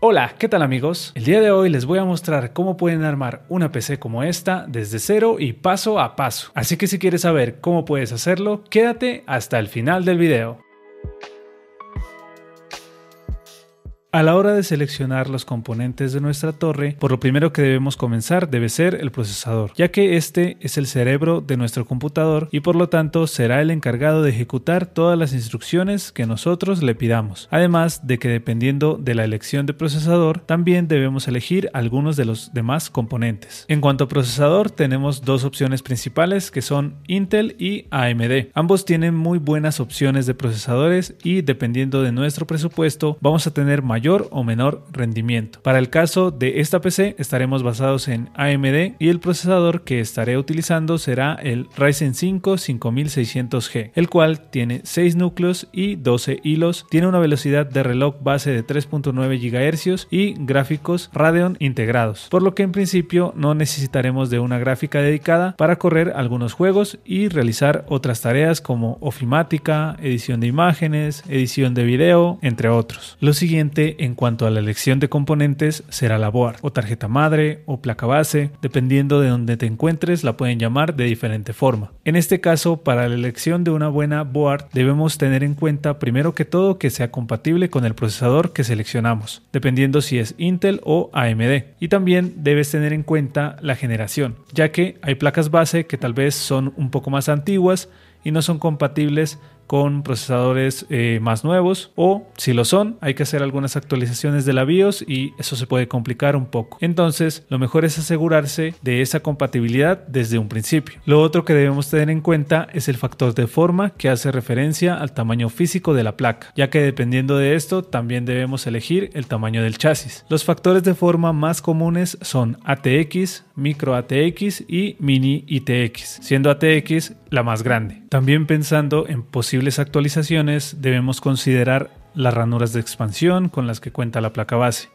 Hola, ¿qué tal amigos? El día de hoy les voy a mostrar cómo pueden armar una PC como esta desde cero y paso a paso. Así que si quieres saber cómo puedes hacerlo, quédate hasta el final del video. A la hora de seleccionar los componentes de nuestra torre, por lo primero que debemos comenzar debe ser el procesador, ya que este es el cerebro de nuestro computador y por lo tanto será el encargado de ejecutar todas las instrucciones que nosotros le pidamos. Además de que dependiendo de la elección de procesador, también debemos elegir algunos de los demás componentes. En cuanto a procesador, tenemos dos opciones principales que son Intel y AMD. Ambos tienen muy buenas opciones de procesadores y dependiendo de nuestro presupuesto vamos a tener mayor o menor rendimiento. Para el caso de esta PC estaremos basados en AMD y el procesador que estaré utilizando será el Ryzen 5 5600G, el cual tiene 6 núcleos y 12 hilos, tiene una velocidad de reloj base de 3.9 GHz y gráficos Radeon integrados, por lo que en principio no necesitaremos de una gráfica dedicada para correr algunos juegos y realizar otras tareas como ofimática, edición de imágenes, edición de video, entre otros. Lo siguiente en cuanto a la elección de componentes será la board o tarjeta madre o placa base, dependiendo de donde te encuentres la pueden llamar de diferente forma. En este caso, para la elección de una buena board debemos tener en cuenta primero que todo que sea compatible con el procesador que seleccionamos, dependiendo si es Intel o AMD, y también debes tener en cuenta la generación, ya que hay placas base que tal vez son un poco más antiguas y no son compatibles con procesadores más nuevos, o si lo son hay que hacer algunas actualizaciones de la BIOS y eso se puede complicar un poco. Entonces lo mejor es asegurarse de esa compatibilidad desde un principio. Lo otro que debemos tener en cuenta es el factor de forma, que hace referencia al tamaño físico de la placa, ya que dependiendo de esto también debemos elegir el tamaño del chasis. Los factores de forma más comunes son ATX, micro ATX y mini ITX, siendo ATX la más grande. También pensando en posibles actualizaciones debemos considerar las ranuras de expansión con las que cuenta la placa base,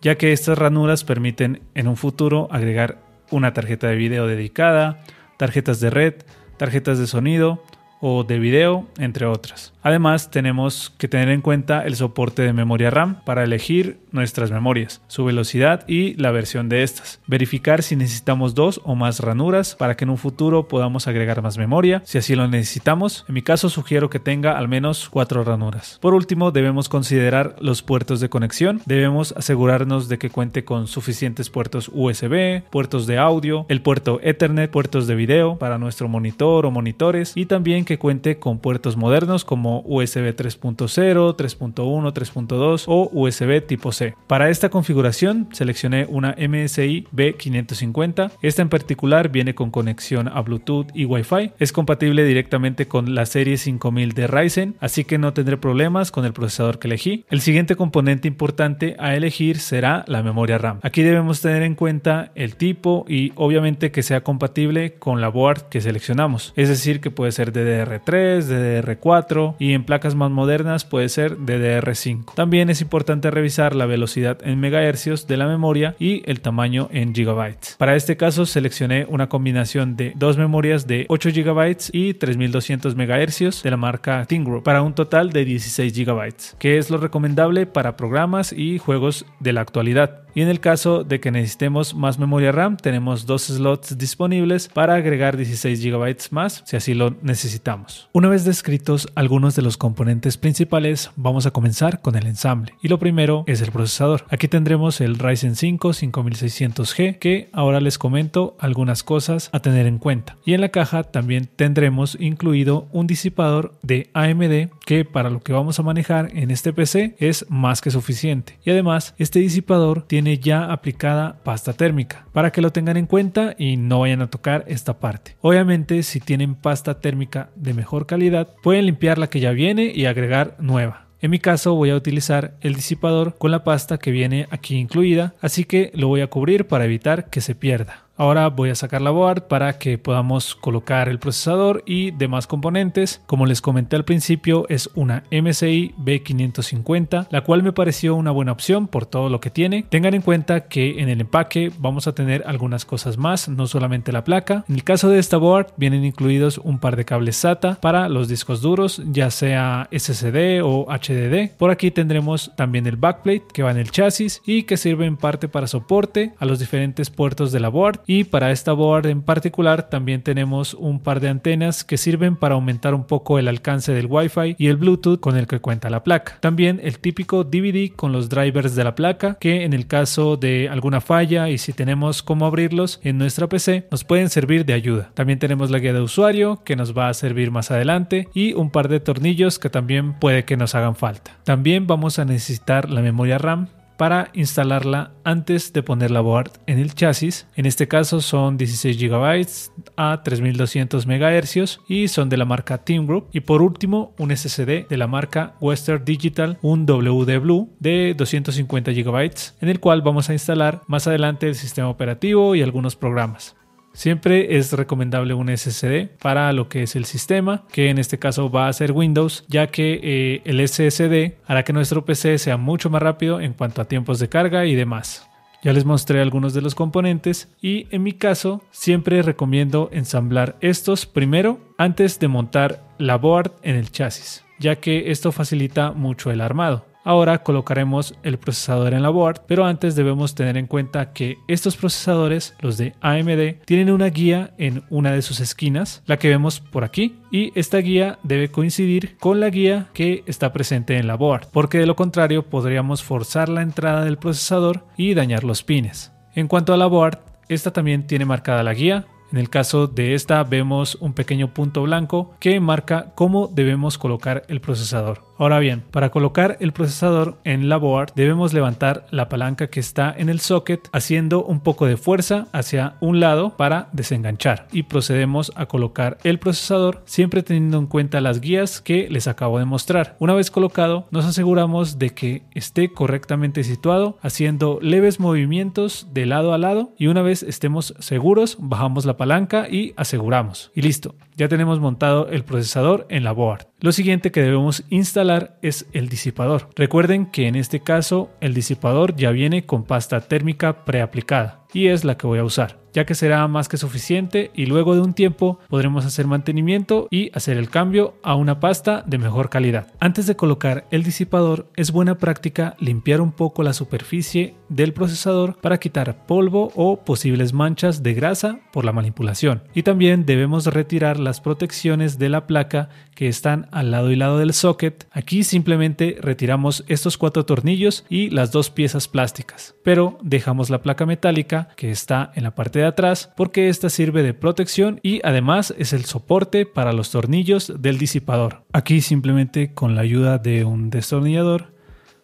ya que estas ranuras permiten en un futuro agregar una tarjeta de video dedicada, tarjetas de red, tarjetas de sonido o de video, entre otras. Además, tenemos que tener en cuenta el soporte de memoria RAM para elegir nuestras memorias, su velocidad y la versión de estas. Verificar si necesitamos dos o más ranuras para que en un futuro podamos agregar más memoria, si así lo necesitamos. En mi caso sugiero que tenga al menos 4 ranuras. Por último, debemos considerar los puertos de conexión. Debemos asegurarnos de que cuente con suficientes puertos USB, puertos de audio, el puerto Ethernet, puertos de video para nuestro monitor o monitores y también que cuente con puertos modernos como USB 3.0, 3.1, 3.2 o USB tipo C. Para esta configuración seleccioné una MSI B550. Esta en particular viene con conexión a Bluetooth y Wi-Fi. Es compatible directamente con la serie 5000 de Ryzen, así que no tendré problemas con el procesador que elegí. El siguiente componente importante a elegir será la memoria RAM. Aquí debemos tener en cuenta el tipo y obviamente que sea compatible con la board que seleccionamos. Es decir, que puede ser DDR3, DDR4 y en placas más modernas puede ser DDR5. También es importante revisar la velocidad en megahercios de la memoria y el tamaño en gigabytes. Para este caso seleccioné una combinación de dos memorias de 8 GB y 3200 MHz de la marca ThinkGroup para un total de 16 GB, que es lo recomendable para programas y juegos de la actualidad. Y en el caso de que necesitemos más memoria RAM, tenemos dos slots disponibles para agregar 16 GB más si así lo necesitamos. Una vez descritos algunos de los componentes principales, vamos a comenzar con el ensamble. Y lo primero es el procesador. Aquí tendremos el Ryzen 5 5600G, que ahora les comento algunas cosas a tener en cuenta. Y en la caja también tendremos incluido un disipador de AMD que para lo que vamos a manejar en este PC es más que suficiente. Y además este disipador tiene ya aplicada pasta térmica para que lo tengan en cuenta y no vayan a tocar esta parte. Obviamente si tienen pasta térmica de mejor calidad pueden limpiar la que ya viene y agregar nueva. En mi caso voy a utilizar el disipador con la pasta que viene aquí incluida, así que lo voy a cubrir para evitar que se pierda. Ahora voy a sacar la board para que podamos colocar el procesador y demás componentes. Como les comenté al principio, es una MSI B550, la cual me pareció una buena opción por todo lo que tiene. Tengan en cuenta que en el empaque vamos a tener algunas cosas más, no solamente la placa. En el caso de esta board vienen incluidos un par de cables SATA para los discos duros, ya sea SSD o HDD. Por aquí tendremos también el backplate que va en el chasis y que sirve en parte para soporte a los diferentes puertos de la board, y para esta board en particular también tenemos un par de antenas que sirven para aumentar un poco el alcance del Wi-Fi y el Bluetooth con el que cuenta la placa. También el típico DVD con los drivers de la placa, que en el caso de alguna falla y si tenemos cómo abrirlos en nuestra PC nos pueden servir de ayuda. También tenemos la guía de usuario que nos va a servir más adelante y un par de tornillos que también puede que nos hagan falta. También vamos a necesitar la memoria RAM para instalarla antes de poner la board en el chasis. En este caso son 16 GB a 3200 MHz y son de la marca Team Group. Y por último, un SSD de la marca Western Digital, un WD Blue de 250 GB, en el cual vamos a instalar más adelante el sistema operativo y algunos programas. Siempre es recomendable un SSD para lo que es el sistema, que en este caso va a ser Windows, ya que el SSD hará que nuestro PC sea mucho más rápido en cuanto a tiempos de carga y demás. Ya les mostré algunos de los componentes y en mi caso siempre recomiendo ensamblar estos primero antes de montar la board en el chasis, ya que esto facilita mucho el armado. Ahora colocaremos el procesador en la board, pero antes debemos tener en cuenta que estos procesadores, los de AMD, tienen una guía en una de sus esquinas, la que vemos por aquí, y esta guía debe coincidir con la guía que está presente en la board, porque de lo contrario podríamos forzar la entrada del procesador y dañar los pines. En cuanto a la board, esta también tiene marcada la guía. En el caso de esta vemos un pequeño punto blanco que marca cómo debemos colocar el procesador. Ahora bien, para colocar el procesador en la board debemos levantar la palanca que está en el socket haciendo un poco de fuerza hacia un lado para desenganchar, y procedemos a colocar el procesador siempre teniendo en cuenta las guías que les acabo de mostrar. Una vez colocado, nos aseguramos de que esté correctamente situado haciendo leves movimientos de lado a lado, y una vez estemos seguros bajamos la palanca y aseguramos. Y listo, ya tenemos montado el procesador en la board. Lo siguiente que debemos instalar es el disipador. Recuerden que en este caso el disipador ya viene con pasta térmica preaplicada y es la que voy a usar, ya que será más que suficiente y luego de un tiempo podremos hacer mantenimiento y hacer el cambio a una pasta de mejor calidad. Antes de colocar el disipador es buena práctica limpiar un poco la superficie del procesador para quitar polvo o posibles manchas de grasa por la manipulación, y también debemos retirar las protecciones de la placa que están al lado y lado del socket. Aquí simplemente retiramos estos 4 tornillos y las 2 piezas plásticas, pero dejamos la placa metálica que está en la parte de atrás porque esta sirve de protección y además es el soporte para los tornillos del disipador. Aquí simplemente con la ayuda de un destornillador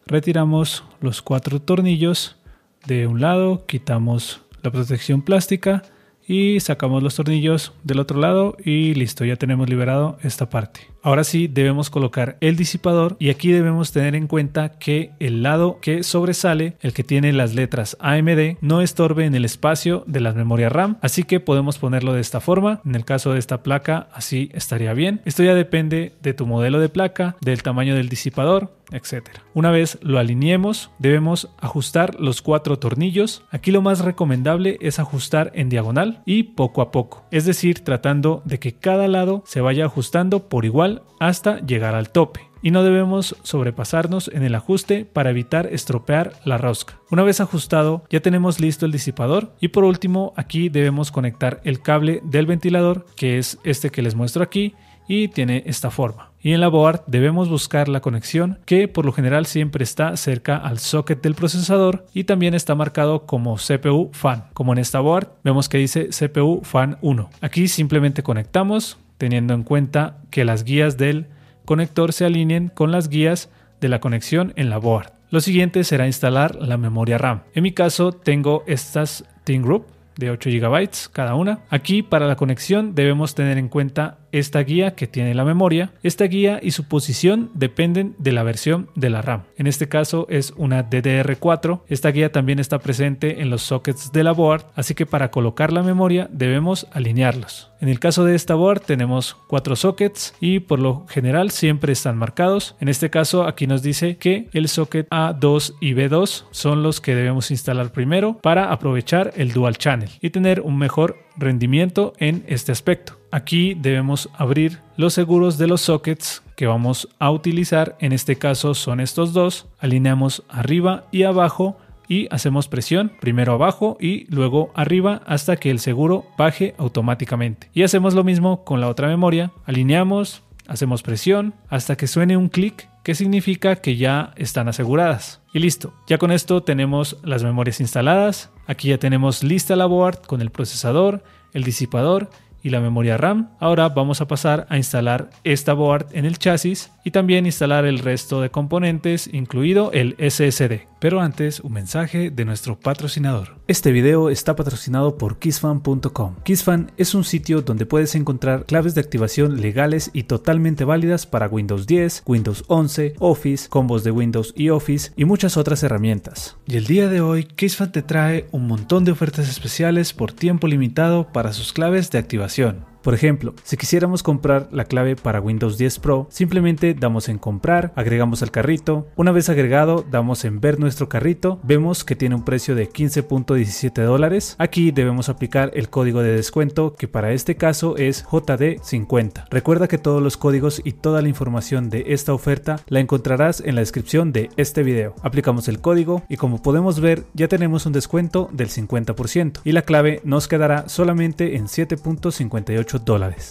retiramos los 4 tornillos de un lado, quitamos la protección plástica y sacamos los tornillos del otro lado y listo, ya tenemos liberado esta parte. Ahora sí debemos colocar el disipador, y aquí debemos tener en cuenta que el lado que sobresale, el que tiene las letras AMD, no estorbe en el espacio de la memoria RAM, así que podemos ponerlo de esta forma. En el caso de esta placa así estaría bien. Esto ya depende de tu modelo de placa, del tamaño del disipador, etc. Una vez lo alineemos, debemos ajustar los 4 tornillos. Aquí lo más recomendable es ajustar en diagonal y poco a poco, es decir, tratando de que cada lado se vaya ajustando por igual hasta llegar al tope, y no debemos sobrepasarnos en el ajuste para evitar estropear la rosca. Una vez ajustado, ya tenemos listo el disipador, y por último aquí debemos conectar el cable del ventilador, que es este que les muestro aquí y tiene esta forma. Y en la board debemos buscar la conexión que por lo general siempre está cerca al socket del procesador y también está marcado como CPU fan. Como en esta board vemos que dice CPU fan 1. Aquí simplemente conectamos teniendo en cuenta que las guías del conector se alineen con las guías de la conexión en la board. Lo siguiente será instalar la memoria RAM. En mi caso tengo estas Team Group de 8 GB cada una. Aquí para la conexión debemos tener en cuenta esta guía que tiene la memoria. Esta guía y su posición dependen de la versión de la RAM. En este caso es una DDR4. Esta guía también está presente en los sockets de la board, así que para colocar la memoria debemos alinearlos. En el caso de esta board tenemos 4 sockets y por lo general siempre están marcados. En este caso aquí nos dice que el socket A2 y B2 son los que debemos instalar primero para aprovechar el dual channel y tener un mejor rendimiento en este aspecto. Aquí debemos abrir los seguros de los sockets que vamos a utilizar. En este caso son estos dos. Alineamos arriba y abajo y hacemos presión, primero abajo y luego arriba hasta que el seguro baje automáticamente. Y hacemos lo mismo con la otra memoria. Alineamos, hacemos presión hasta que suene un clic, que significa que ya están aseguradas. Y listo, ya con esto tenemos las memorias instaladas. Aquí ya tenemos lista la board con el procesador, el disipador y la memoria RAM. Ahora vamos a pasar a instalar esta board en el chasis y también instalar el resto de componentes, incluido el SSD. Pero antes, un mensaje de nuestro patrocinador. Este video está patrocinado por Kissfan.com. Kissfan es un sitio donde puedes encontrar claves de activación legales y totalmente válidas para Windows 10, Windows 11, Office, combos de Windows y Office y muchas otras herramientas. Y el día de hoy, Kissfan te trae un montón de ofertas especiales por tiempo limitado para sus claves de activación. Por ejemplo, si quisiéramos comprar la clave para Windows 10 Pro, simplemente damos en comprar, agregamos al carrito. Una vez agregado, damos en ver nuestro carrito, vemos que tiene un precio de $15.17. Aquí debemos aplicar el código de descuento, que para este caso es JD50. Recuerda que todos los códigos y toda la información de esta oferta la encontrarás en la descripción de este video. Aplicamos el código y como podemos ver ya tenemos un descuento del 50% y la clave nos quedará solamente en $7.58.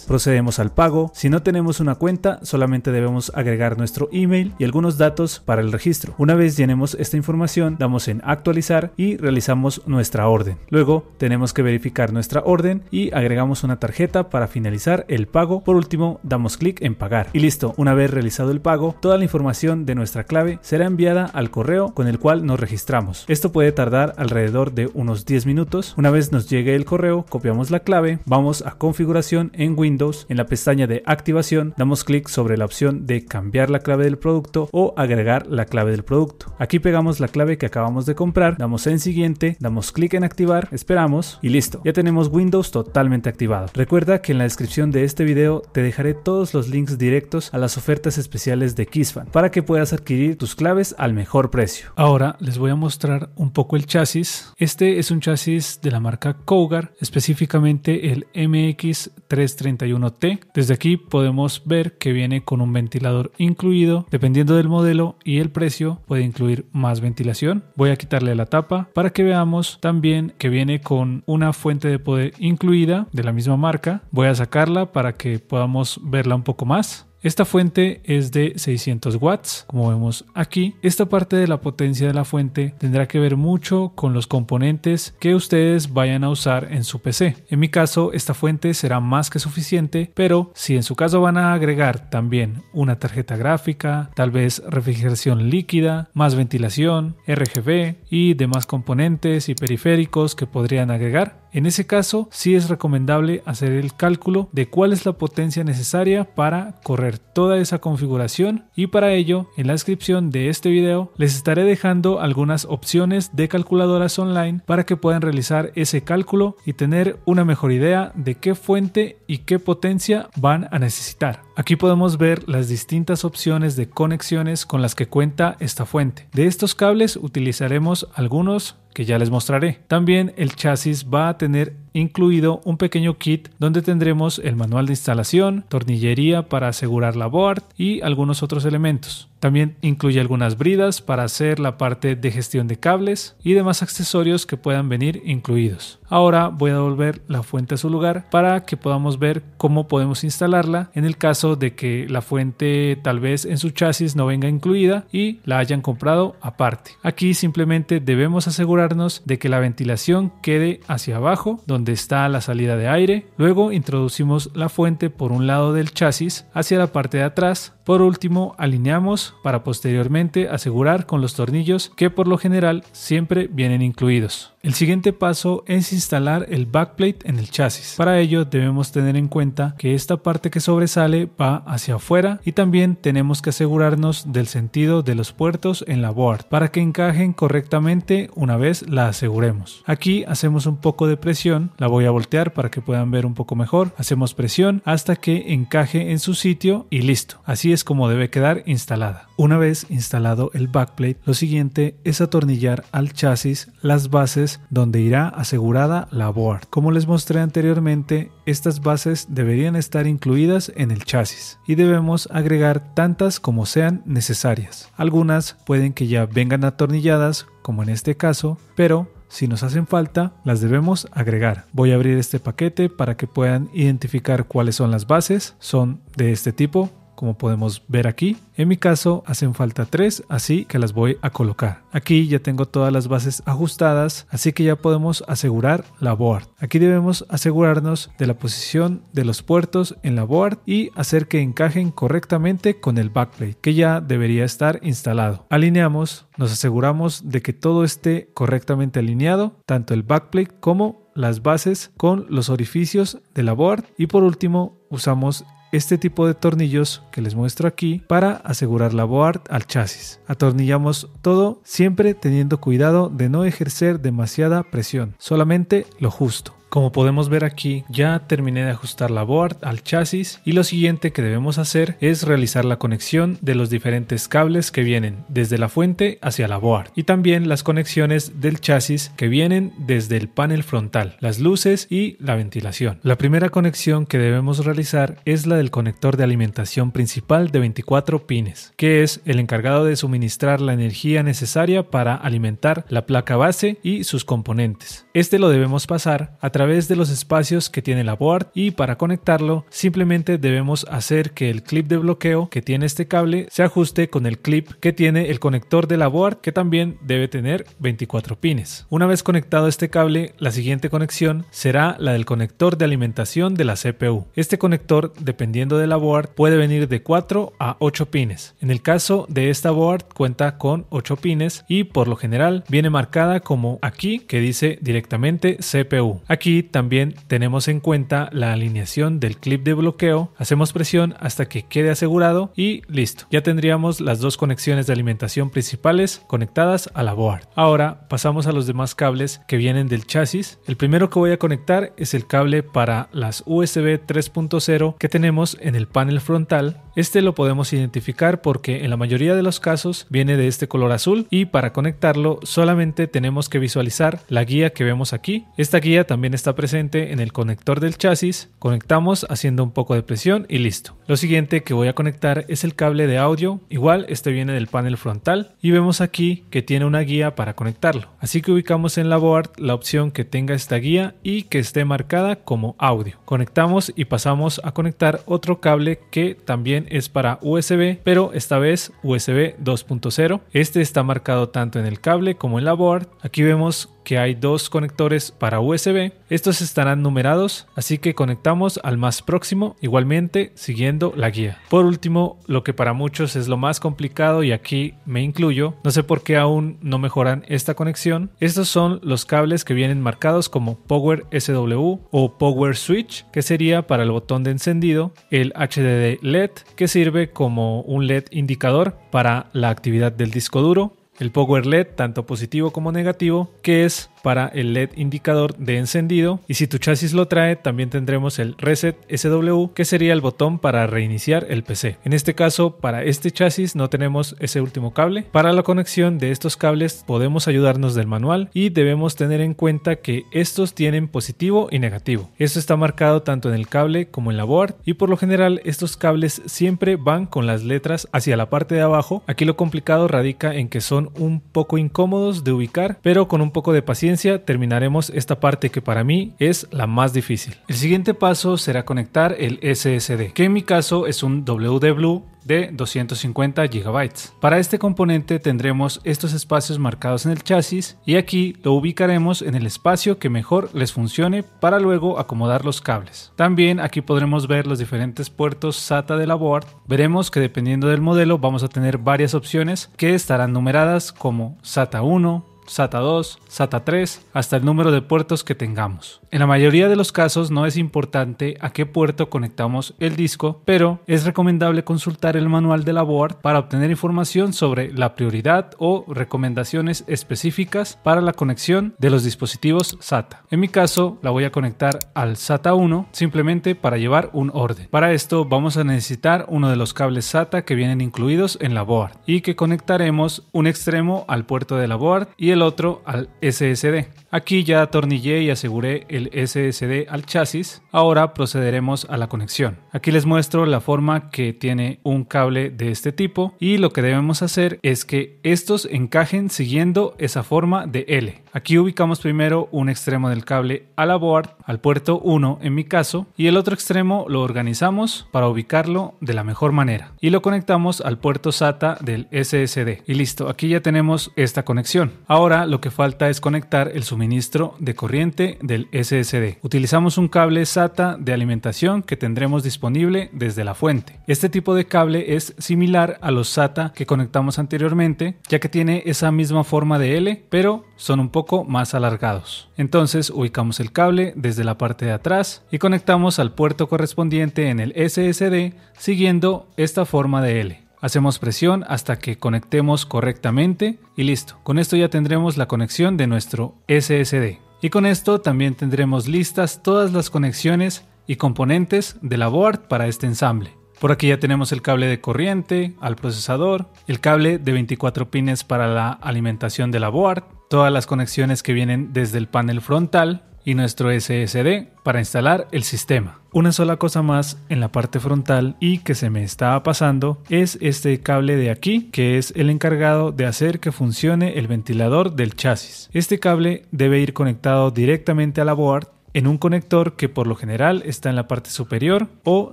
Procedemos al pago. Si no tenemos una cuenta, solamente debemos agregar nuestro email y algunos datos para el registro. Una vez llenemos esta información, damos en actualizar y realizamos nuestra orden. Luego tenemos que verificar nuestra orden y agregamos una tarjeta para finalizar el pago. Por último, damos clic en pagar. Y listo, una vez realizado el pago, toda la información de nuestra clave será enviada al correo con el cual nos registramos. Esto puede tardar alrededor de unos 10 minutos. Una vez nos llegue el correo, copiamos la clave, vamos a configuración en Windows, en la pestaña de activación damos clic sobre la opción de cambiar la clave del producto o agregar la clave del producto. Aquí pegamos la clave que acabamos de comprar, damos en siguiente, damos clic en activar, esperamos y listo, ya tenemos Windows totalmente activado. Recuerda que en la descripción de este video te dejaré todos los links directos a las ofertas especiales de Kissfan para que puedas adquirir tus claves al mejor precio. Ahora les voy a mostrar un poco el chasis. Este es un chasis de la marca Cougar, específicamente el MX331T. Desde aquí podemos ver que viene con un ventilador incluido. Dependiendo del modelo y el precio puede incluir más ventilación. Voy a quitarle la tapa para que veamos también que viene con una fuente de poder incluida de la misma marca. Voy a sacarla para que podamos verla un poco más. Esta fuente es de 600 watts, como vemos aquí. Esta parte de la potencia de la fuente tendrá que ver mucho con los componentes que ustedes vayan a usar en su PC. En mi caso, esta fuente será más que suficiente, pero si en su caso van a agregar también una tarjeta gráfica, tal vez refrigeración líquida, más ventilación, RGB y demás componentes y periféricos que podrían agregar, en ese caso sí es recomendable hacer el cálculo de cuál es la potencia necesaria para correr toda esa configuración, y para ello en la descripción de este video les estaré dejando algunas opciones de calculadoras online para que puedan realizar ese cálculo y tener una mejor idea de qué fuente y qué potencia van a necesitar. Aquí podemos ver las distintas opciones de conexiones con las que cuenta esta fuente. De estos cables utilizaremos algunos que ya les mostraré. También el chasis va a tener incluido un pequeño kit donde tendremos el manual de instalación, tornillería para asegurar la board y algunos otros elementos. También incluye algunas bridas para hacer la parte de gestión de cables y demás accesorios que puedan venir incluidos. Ahora voy a devolver la fuente a su lugar para que podamos ver cómo podemos instalarla en el caso de que la fuente tal vez en su chasis no venga incluida y la hayan comprado aparte. Aquí simplemente debemos asegurarnos de que la ventilación quede hacia abajo donde está la salida de aire. Luego introducimos la fuente por un lado del chasis hacia la parte de atrás Por último, alineamos para posteriormente asegurar con los tornillos que por lo general siempre vienen incluidos. El siguiente paso es instalar el backplate en el chasis. Para ello debemos tener en cuenta que esta parte que sobresale va hacia afuera y también tenemos que asegurarnos del sentido de los puertos en la board para que encajen correctamente una vez la aseguremos. Aquí hacemos un poco de presión, la voy a voltear para que puedan ver un poco mejor. Hacemos presión hasta que encaje en su sitio y listo. Así es como debe quedar instalada. Una vez instalado el backplate, lo siguiente es atornillar al chasis las bases donde irá asegurada la board. Como les mostré anteriormente, estas bases deberían estar incluidas en el chasis y debemos agregar tantas como sean necesarias. Algunas pueden que ya vengan atornilladas, como en este caso, pero si nos hacen falta, las debemos agregar. Voy a abrir este paquete para que puedan identificar cuáles son las bases. Son de este tipo, como podemos ver aquí. En mi caso hacen falta 3, así que las voy a colocar. Aquí ya tengo todas las bases ajustadas, así que ya podemos asegurar la board. Aquí debemos asegurarnos de la posición de los puertos en la board y hacer que encajen correctamente con el backplate, que ya debería estar instalado. Alineamos, nos aseguramos de que todo esté correctamente alineado, tanto el backplate como las bases con los orificios de la board, y por último usamos este tipo de tornillos que les muestro aquí para asegurar la board al chasis. Atornillamos todo siempre teniendo cuidado de no ejercer demasiada presión, solamente lo justo. Como podemos ver aquí, ya terminé de ajustar la board al chasis y lo siguiente que debemos hacer es realizar la conexión de los diferentes cables que vienen desde la fuente hacia la board y también las conexiones del chasis que vienen desde el panel frontal, las luces y la ventilación. La primera conexión que debemos realizar es la del conector de alimentación principal de 24 pines, que es el encargado de suministrar la energía necesaria para alimentar la placa base y sus componentes. Este lo debemos pasar a través de los espacios que tiene la board y para conectarlo simplemente debemos hacer que el clip de bloqueo que tiene este cable se ajuste con el clip que tiene el conector de la board, que también debe tener 24 pines. Una vez conectado este cable, la siguiente conexión será la del conector de alimentación de la CPU. Este conector, dependiendo de la board, puede venir de 4 a 8 pines. En el caso de esta board cuenta con 8 pines y por lo general viene marcada como aquí, que dice directamente CPU. Aquí también tenemos en cuenta la alineación del clip de bloqueo, hacemos presión hasta que quede asegurado y listo. Ya tendríamos las dos conexiones de alimentación principales conectadas a la board. Ahora pasamos a los demás cables que vienen del chasis. El primero que voy a conectar es el cable para las USB 3.0 que tenemos en el panel frontal. Este lo podemos identificar porque en la mayoría de los casos viene de este color azul y para conectarlo solamente tenemos que visualizar la guía que vemos aquí. Esta guía también está presente en el conector del chasis. Conectamos haciendo un poco de presión y listo. Lo siguiente que voy a conectar es el cable de audio. Igual este viene del panel frontal y vemos aquí que tiene una guía para conectarlo. Así que ubicamos en la board la opción que tenga esta guía y que esté marcada como audio. Conectamos y pasamos a conectar otro cable que también es para USB, pero esta vez USB 2.0. Este está marcado tanto en el cable como en la board. Aquí vemos que hay dos conectores para USB. Estos estarán numerados, así que conectamos al más próximo, igualmente siguiendo la guía. Por último, lo que para muchos es lo más complicado, y aquí me incluyo, no sé por qué aún no mejoran esta conexión. Estos son los cables que vienen marcados como Power SW o Power Switch, que sería para el botón de encendido, el HDD LED, que sirve como un LED indicador para la actividad del disco duro, el Power LED tanto positivo como negativo, que es para el LED indicador de encendido, y si tu chasis lo trae también tendremos el Reset SW, que sería el botón para reiniciar el PC. En este caso, para este chasis no tenemos ese último cable. Para la conexión de estos cables podemos ayudarnos del manual y debemos tener en cuenta que estos tienen positivo y negativo. Esto está marcado tanto en el cable como en la board y por lo general estos cables siempre van con las letras hacia la parte de abajo. Aquí lo complicado radica en que son un poco incómodos de ubicar, pero con un poco de paciencia paciencia terminaremos esta parte que para mí es la más difícil. El siguiente paso será conectar el SSD, que en mi caso es un WD Blue de 250 GB. Para este componente tendremos estos espacios marcados en el chasis y aquí lo ubicaremos en el espacio que mejor les funcione para luego acomodar los cables. También aquí podremos ver los diferentes puertos SATA de la board. Veremos que dependiendo del modelo vamos a tener varias opciones que estarán numeradas como SATA 1, SATA 2, SATA 3, hasta el número de puertos que tengamos. En la mayoría de los casos no es importante a qué puerto conectamos el disco, pero es recomendable consultar el manual de la board para obtener información sobre la prioridad o recomendaciones específicas para la conexión de los dispositivos SATA. En mi caso la voy a conectar al SATA 1 simplemente para llevar un orden. Para esto vamos a necesitar uno de los cables SATA que vienen incluidos en la board y que conectaremos un extremo al puerto de la board y el otro al SSD. Aquí ya atornillé y aseguré el SSD al chasis. Ahora procederemos a la conexión. Aquí les muestro la forma que tiene un cable de este tipo y lo que debemos hacer es que estos encajen siguiendo esa forma de L. Aquí ubicamos primero un extremo del cable a la board, al puerto 1 en mi caso, y el otro extremo lo organizamos para ubicarlo de la mejor manera y lo conectamos al puerto SATA del SSD. Y listo, aquí ya tenemos esta conexión. Ahora lo que falta es conectar el suministro de corriente del SSD. Utilizamos un cable SATA de alimentación que tendremos disponible desde la fuente. Este tipo de cable es similar a los SATA que conectamos anteriormente, ya que tiene esa misma forma de L, pero son un poco más alargados. Entonces ubicamos el cable desde la parte de atrás y conectamos al puerto correspondiente en el SSD siguiendo esta forma de L. Hacemos presión hasta que conectemos correctamente y listo. Con esto ya tendremos la conexión de nuestro SSD. Y con esto también tendremos listas todas las conexiones y componentes de la board para este ensamble. Por aquí ya tenemos el cable de corriente al procesador, el cable de 24 pines para la alimentación de la board, todas las conexiones que vienen desde el panel frontal y nuestro SSD para instalar el sistema. Una sola cosa más en la parte frontal y que se me estaba pasando es este cable de aquí, que es el encargado de hacer que funcione el ventilador del chasis. Este cable debe ir conectado directamente a la board en un conector que por lo general está en la parte superior o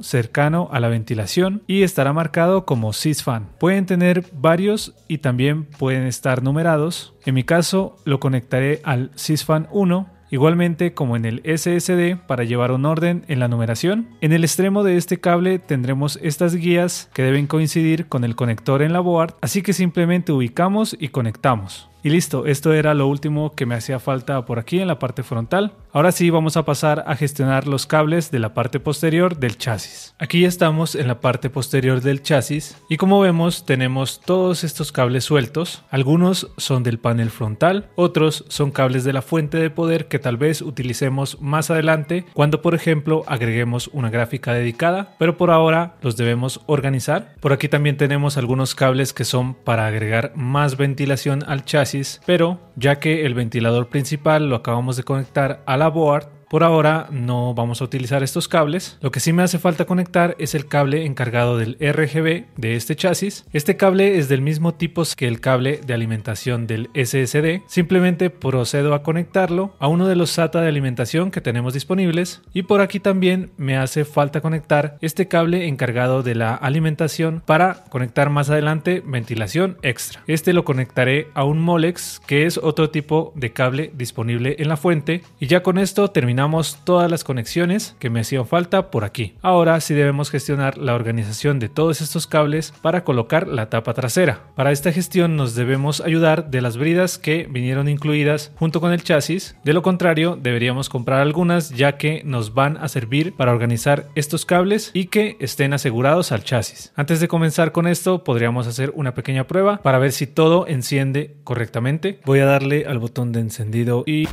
cercano a la ventilación y estará marcado como sysfan. Pueden tener varios y también pueden estar numerados. En mi caso lo conectaré al sysfan 1. Igualmente como en el SSD para llevar un orden en la numeración. En el extremo de este cable tendremos estas guías que deben coincidir con el conector en la board, así que simplemente ubicamos y conectamos. Y listo, esto era lo último que me hacía falta por aquí en la parte frontal. Ahora sí vamos a pasar a gestionar los cables de la parte posterior del chasis. Aquí ya estamos en la parte posterior del chasis y como vemos tenemos todos estos cables sueltos. Algunos son del panel frontal, otros son cables de la fuente de poder que tal vez utilicemos más adelante cuando por ejemplo agreguemos una gráfica dedicada, pero por ahora los debemos organizar. Por aquí también tenemos algunos cables que son para agregar más ventilación al chasis, pero ya que el ventilador principal lo acabamos de conectar a la board, por ahora no vamos a utilizar estos cables. Lo que sí me hace falta conectar es el cable encargado del RGB de este chasis. Este cable es del mismo tipo que el cable de alimentación del SSD. Simplemente procedo a conectarlo a uno de los SATA de alimentación que tenemos disponibles. Y por aquí también me hace falta conectar este cable encargado de la alimentación para conectar más adelante ventilación extra. Este lo conectaré a un Molex, que es otro tipo de cable disponible en la fuente. Y ya con esto terminamos todas las conexiones que me hacían falta por aquí. Ahora sí debemos gestionar la organización de todos estos cables para colocar la tapa trasera. Para esta gestión nos debemos ayudar de las bridas que vinieron incluidas junto con el chasis. De lo contrario deberíamos comprar algunas, ya que nos van a servir para organizar estos cables y que estén asegurados al chasis. Antes de comenzar con esto podríamos hacer una pequeña prueba para ver si todo enciende correctamente. Voy a darle al botón de encendido y...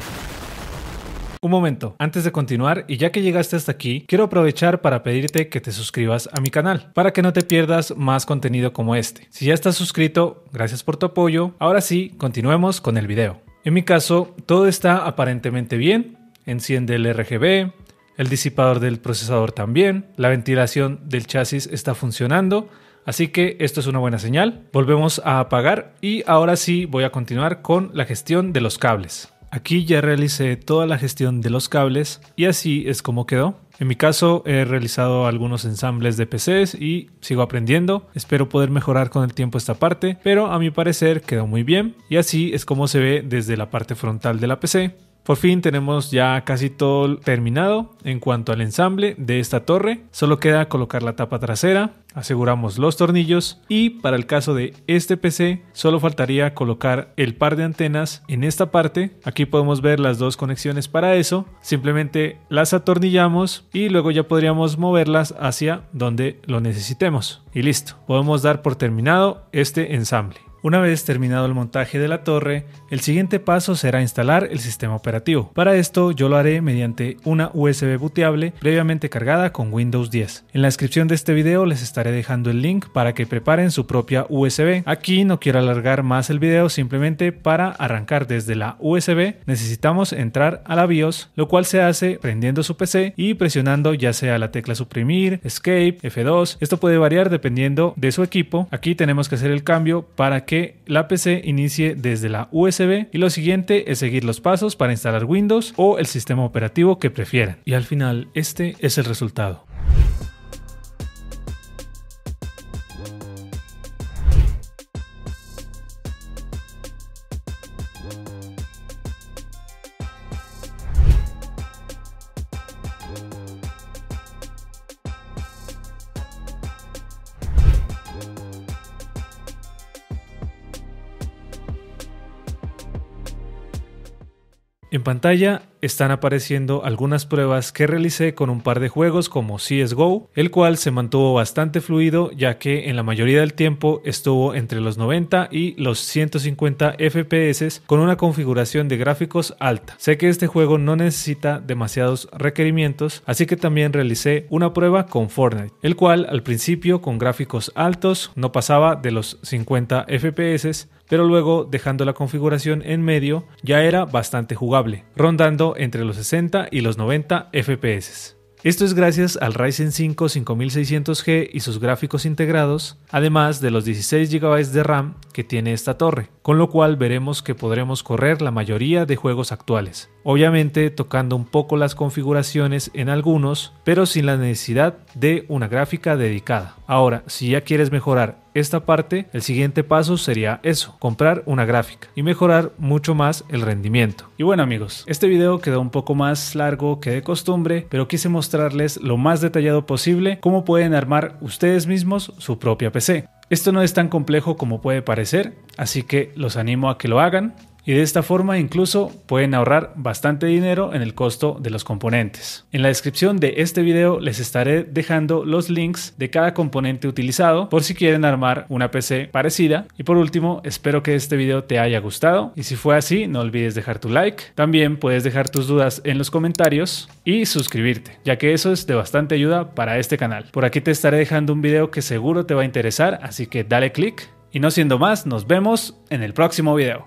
Un momento, antes de continuar y ya que llegaste hasta aquí, quiero aprovechar para pedirte que te suscribas a mi canal para que no te pierdas más contenido como este. Si ya estás suscrito, gracias por tu apoyo. Ahora sí, continuemos con el video. En mi caso, todo está aparentemente bien. Enciende el RGB, el disipador del procesador también, la ventilación del chasis está funcionando. Así que esto es una buena señal. Volvemos a apagar y ahora sí voy a continuar con la gestión de los cables. Aquí ya realicé toda la gestión de los cables y así es como quedó. En mi caso he realizado algunos ensambles de PCs y sigo aprendiendo. Espero poder mejorar con el tiempo esta parte, pero a mi parecer quedó muy bien y así es como se ve desde la parte frontal de la PC. Por fin tenemos ya casi todo terminado en cuanto al ensamble de esta torre. Solo queda colocar la tapa trasera, aseguramos los tornillos y para el caso de este PC solo faltaría colocar el par de antenas en esta parte. Aquí podemos ver las dos conexiones para eso. Simplemente las atornillamos y luego ya podríamos moverlas hacia donde lo necesitemos. Y listo, podemos dar por terminado este ensamble. Una vez terminado el montaje de la torre, el siguiente paso será instalar el sistema operativo. Para esto yo lo haré mediante una USB booteable previamente cargada con Windows 10. En la descripción de este video les estaré dejando el link para que preparen su propia USB. Aquí no quiero alargar más el video, simplemente para arrancar desde la USB necesitamos entrar a la BIOS, lo cual se hace prendiendo su PC y presionando ya sea la tecla suprimir, Escape, F2. Esto puede variar dependiendo de su equipo. Aquí tenemos que hacer el cambio para que la PC inicie desde la USB y lo siguiente es seguir los pasos para instalar Windows o el sistema operativo que prefieran. Y al final este es el resultado. En pantalla están apareciendo algunas pruebas que realicé con un par de juegos como CSGO, el cual se mantuvo bastante fluido ya que en la mayoría del tiempo estuvo entre los 90 y los 150 FPS con una configuración de gráficos alta. Sé que este juego no necesita demasiados requerimientos, así que también realicé una prueba con Fortnite, el cual al principio con gráficos altos no pasaba de los 50 FPS, pero luego dejando la configuración en medio ya era bastante jugable, rondando entre los 60 y los 90 FPS. Esto es gracias al Ryzen 5 5600G y sus gráficos integrados, además de los 16 GB de RAM que tiene esta torre, con lo cual veremos que podremos correr la mayoría de juegos actuales. Obviamente tocando un poco las configuraciones en algunos, pero sin la necesidad de una gráfica dedicada. Ahora, si ya quieres mejorar esta parte, el siguiente paso sería eso, comprar una gráfica y mejorar mucho más el rendimiento. Y bueno amigos, este video quedó un poco más largo que de costumbre, pero quise mostrarles lo más detallado posible cómo pueden armar ustedes mismos su propia PC. Esto no es tan complejo como puede parecer, así que los animo a que lo hagan. Y de esta forma incluso pueden ahorrar bastante dinero en el costo de los componentes. En la descripción de este video les estaré dejando los links de cada componente utilizado por si quieren armar una PC parecida. Y por último, espero que este video te haya gustado y si fue así no olvides dejar tu like. También puedes dejar tus dudas en los comentarios y suscribirte, ya que eso es de bastante ayuda para este canal. Por aquí te estaré dejando un video que seguro te va a interesar, así que dale click. Y no siendo más, nos vemos en el próximo video.